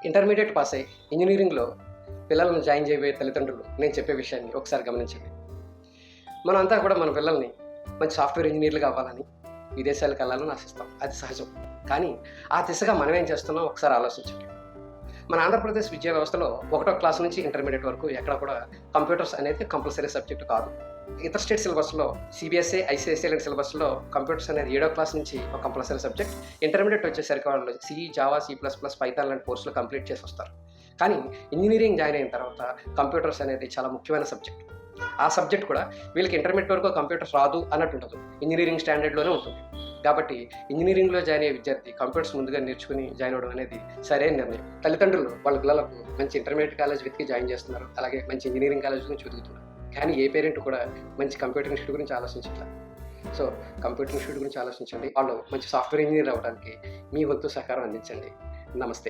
Intermediate pass అయ్యి ఇంజనీరింగ్లో పిల్లలను జాయిన్ చేయబోయే తల్లిదండ్రులు నేను చెప్పే విషయాన్ని ఒకసారి గమనించండి. మనమంతా కూడా మన పిల్లల్ని మంచి సాఫ్ట్వేర్ ఇంజనీర్లు కావాలని విదేశాలకు వెళ్ళాలని ఆశిస్తాం, అది సహజం. కానీ ఆ దిశగా మనం ఏం చేస్తున్నాం ఒకసారి ఆలోచించండి. మన ఆంధ్రప్రదేశ్ విద్యా వ్యవస్థలో 1వ క్లాస్ నుంచి ఇంటర్మీడియట్ వరకు ఎక్కడ కూడా కంప్యూటర్స్ అనేది కంపల్సరీ సబ్జెక్టు కాదు. ఇతర స్టేట్ సిలబస్లో సిబిఎస్ఈ, ఐసిఐసిఐ లాంటి సిలబస్లో కంప్యూటర్స్ అనేది 7వ క్లాస్ నుంచి ఒక కంపల్సరీ సబ్జెక్ట్. ఇంటర్మీడియట్ వచ్చేసరికి వాళ్ళు సి, జావా, C++, పైథాన్ లాంటి కోర్సులు కంప్లీట్ చేసి వస్తారు. కానీ ఇంజనీరింగ్ జాయిన్ అయిన తర్వాత కంప్యూటర్స్ అనేది చాలా ముఖ్యమైన సబ్జెక్ట్. ఆ సబ్జెక్ట్ కూడా వీళ్ళకి ఇంటర్మీడియట్ వరకు కంప్యూటర్స్ రాదు అన్నట్టు ఉండదు, ఇంజనీరింగ్ స్టాండర్డ్లోనే ఉంటుంది. కాబట్టి ఇంజనీరింగ్లో జాయిన్ అయ్యే విద్యార్థి కంప్యూటర్స్ ముందుగా నేర్చుకుని జాయిన్ అవ్వడం అనేది సరైన నిర్ణయం. తల్లిదండ్రులు వాళ్ళ పిల్లలకు మంచి ఇంటర్మీడియట్ కాలేజ్ వెతికి జాయిన్ చేస్తున్నారు, అలాగే మంచి ఇంజనీరింగ్ కాలేజ్ గురించి వెతుకుతున్నారు. కానీ ఏ పేరెంట్ కూడా మంచి కంప్యూటర్ ఇన్స్టిట్యూట్ గురించి ఆలోచించట్లేదు. సో కంప్యూటర్ ఇన్స్టిట్యూట్ గురించి ఆలోచించండి. వాళ్ళు మంచి సాఫ్ట్వేర్ ఇంజనీర్ అవ్వడానికి మీ వంతు సహకారం అందించండి. నమస్తే.